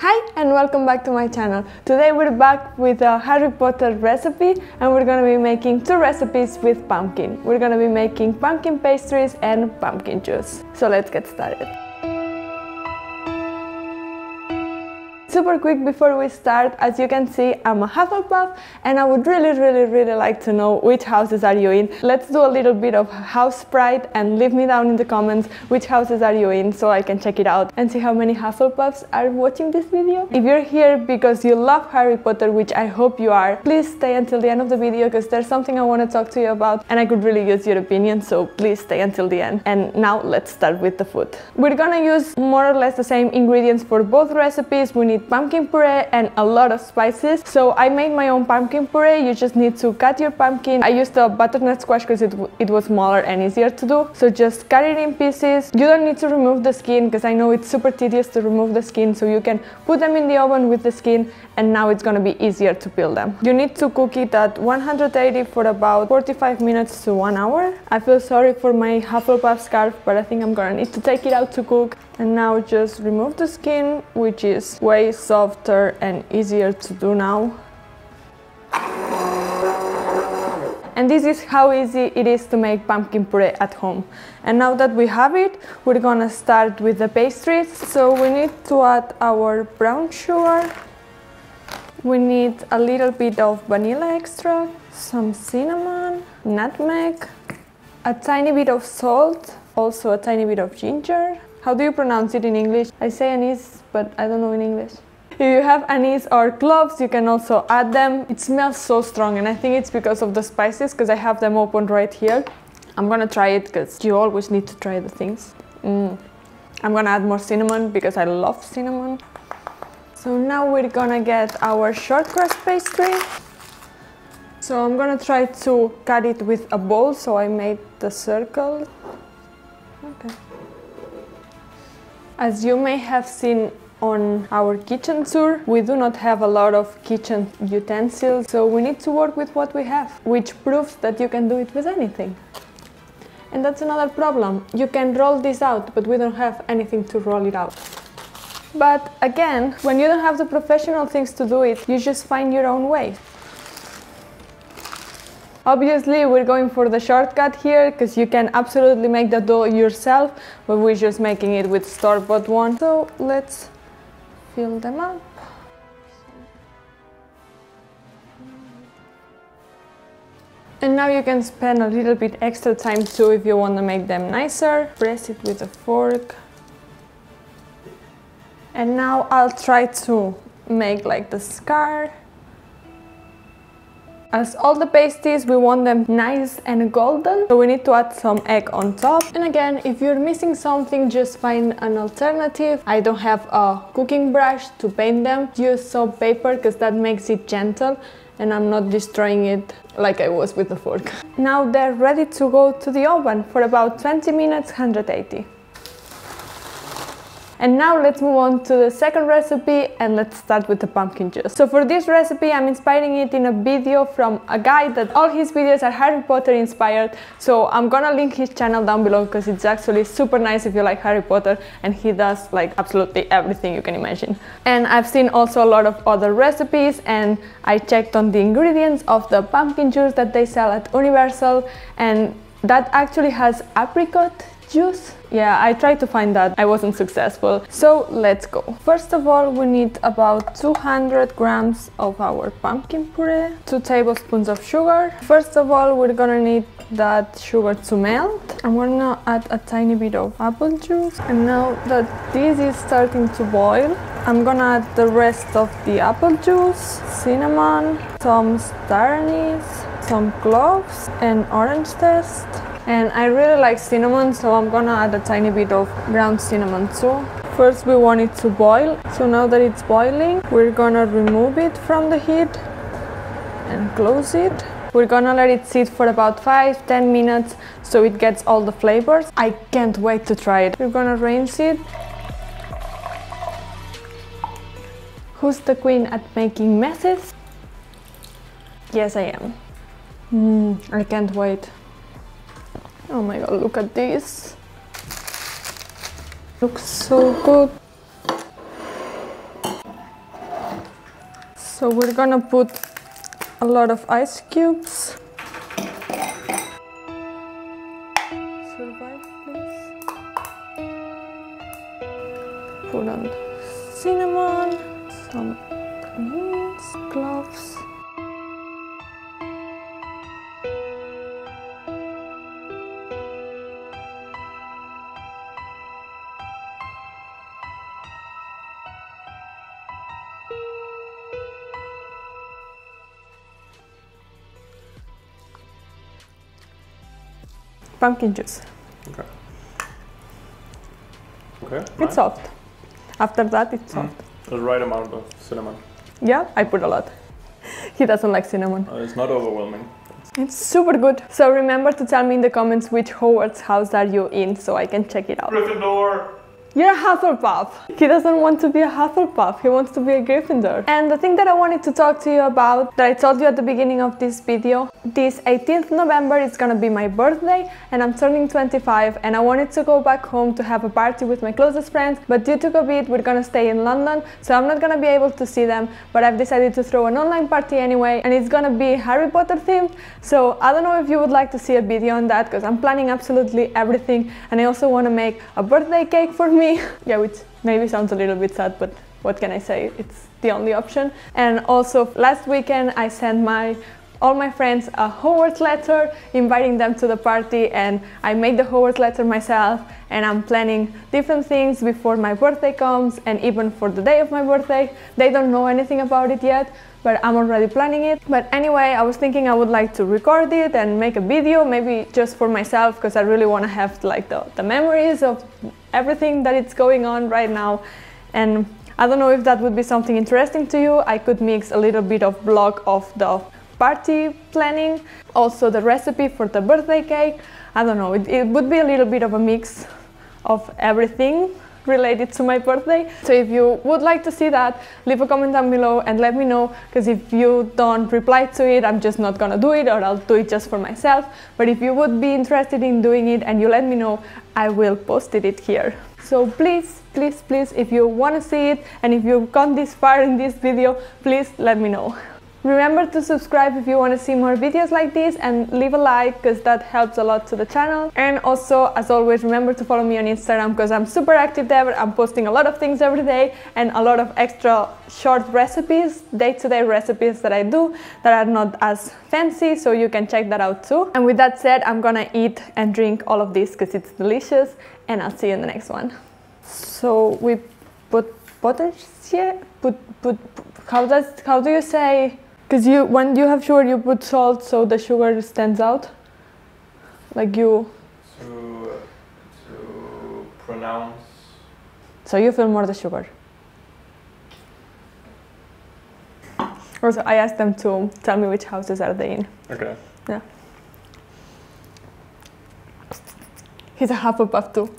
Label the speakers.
Speaker 1: Hi and welcome back to my channel. Today we're back with a Harry Potter recipe and we're gonna be making two recipes with pumpkin. We're gonna be making pumpkin pastries and pumpkin juice. So let's get started. Super quick before we start, as you can see, I'm a Hufflepuff and I would really like to know which houses are you in. Let's do a little bit of house pride and leave me down in the comments which houses are you in so I can check it out and see how many Hufflepuffs are watching this video. If you're here because you love Harry Potter, which I hope you are, please stay until the end of the video because there's something I want to talk to you about and I could really use your opinion, so please stay until the end. And now let's start with the food. We're gonna use more or less the same ingredients for both recipes. We need pumpkin puree and a lot of spices. So I made my own pumpkin puree. You just need to cut your pumpkin. I used a butternut squash because it was smaller and easier to do. So just cut it in pieces. You don't need to remove the skin because I know it's super tedious to remove the skin, so you can put them in the oven with the skin and now it's gonna be easier to peel them. You need to cook it at 180 for about 45 minutes to 1 hour. I feel sorry for my Hufflepuff scarf, but I think I'm gonna need to take it out to cook. And now just remove the skin, which is way softer and easier to do now. And this is how easy it is to make pumpkin puree at home. And now that we have it, we're gonna start with the pastries. So we need to add our brown sugar. We need a little bit of vanilla extract, some cinnamon, nutmeg, a tiny bit of salt, also a tiny bit of ginger. How do you pronounce it in English? I say anise, but I don't know in English. If you have anise or cloves, you can also add them. It smells so strong and I think it's because of the spices, because I have them open right here. I'm gonna try it because you always need to try the things. I'm gonna add more cinnamon because I love cinnamon. So now we're gonna get our shortcrust pastry. So I'm gonna try to cut it with a bowl, so I made the circle. Okay. As you may have seen on our kitchen tour, we do not have a lot of kitchen utensils, so we need to work with what we have, which proves that you can do it with anything. And that's another problem. You can roll this out, but we don't have anything to roll it out. But again, when you don't have the professional things to do it, you just find your own way. Obviously, we're going for the shortcut here because you can absolutely make the dough yourself, but we're just making it with store-bought one. So let's fill them up. And now you can spend a little bit extra time too if you want to make them nicer. Press it with a fork. And now I'll try to make like the scar. As all the pasties, we want them nice and golden, so we need to add some egg on top. And again, if you're missing something, just find an alternative. I don't have a cooking brush to paint them. Use soap paper because that makes it gentle and I'm not destroying it like I was with the fork. Now they're ready to go to the oven for about 20 minutes, 180. And now let's move on to the second recipe and let's start with the pumpkin juice. So for this recipe, I'm inspiring it in a video from a guy that all his videos are Harry Potter inspired. So I'm gonna link his channel down below because it's actually super nice if you like Harry Potter and he does like absolutely everything you can imagine. And I've seen also a lot of other recipes and I checked on the ingredients of the pumpkin juice that they sell at Universal and that actually has apricot juice. Yeah, I tried to find that. I wasn't successful. So let's go. First of all, we need about 200 grams of our pumpkin puree, 2 tablespoons of sugar. First of all, we're gonna need that sugar to melt. I'm gonna add a tiny bit of apple juice. And now that this is starting to boil, I'm gonna add the rest of the apple juice, cinnamon, some star anise, some cloves, and orange zest. And I really like cinnamon, so I'm gonna add a tiny bit of ground cinnamon too. First we want it to boil, so now that it's boiling, we're gonna remove it from the heat and close it. We're gonna let it sit for about 5-10 minutes so it gets all the flavors. I can't wait to try it. We're gonna rinse it. Who's the queen at making messes? Yes, I am. I can't wait. Oh my god, look at this. Looks so good. So we're gonna put a lot of ice cubes. Survive, please. Put on cinnamon, some anise, cloves. Pumpkin juice.
Speaker 2: Okay. Okay.
Speaker 1: It's soft. After that, it's soft.
Speaker 2: The right amount of cinnamon.
Speaker 1: Yeah, I put a lot. He doesn't like cinnamon.
Speaker 2: It's not overwhelming.
Speaker 1: It's super good. So remember to tell me in the comments which Hogwarts house are you in so I can check it out.
Speaker 2: Gryffindor!
Speaker 1: You're a Hufflepuff. He doesn't want to be a Hufflepuff, he wants to be a Gryffindor. And the thing that I wanted to talk to you about, that I told you at the beginning of this video, this 18th November is gonna be my birthday and I'm turning 25 and I wanted to go back home to have a party with my closest friends, but due to COVID we're gonna stay in London, so I'm not gonna be able to see them, but I've decided to throw an online party anyway and it's gonna be Harry Potter themed, so I don't know if you would like to see a video on that because I'm planning absolutely everything and I also want to make a birthday cake for me. Yeah, which maybe sounds a little bit sad, but what can I say? It's the only option. And also last weekend I sent all my friends a Hogwarts letter inviting them to the party and I made the Hogwarts letter myself and I'm planning different things before my birthday comes and even for the day of my birthday. They don't know anything about it yet, but I'm already planning it. But anyway, I was thinking I would like to record it and make a video, maybe just for myself, because I really want to have like the memories of everything that is going on right now. And I don't know if that would be something interesting to you. I could mix a little bit of vlog of the party planning, also the recipe for the birthday cake. I don't know, it would be a little bit of a mix of everything related to my birthday. So if you would like to see that, leave a comment down below and let me know, because if you don't reply to it, I'm just not gonna do it, or I'll do it just for myself. But if you would be interested in doing it and you let me know, I will post it here. So please, please, please, if you want to see it and if you've gone this far in this video, please let me know. Remember to subscribe if you want to see more videos like this and leave a like because that helps a lot to the channel. And also, as always, remember to follow me on Instagram because I'm super active there. I'm posting a lot of things every day and a lot of extra short recipes, day-to-day recipes that I do that are not as fancy, so you can check that out too. And with that said, I'm gonna eat and drink all of this because it's delicious and I'll see you in the next one. So we put potassium, how do you say? Because when you have sugar, you put salt, so the sugar stands out. Like you.
Speaker 2: To pronounce.
Speaker 1: So you feel more the sugar. Also, I asked them to tell me which houses are they in.
Speaker 2: Okay.
Speaker 1: Yeah. He's a Hufflepuff too.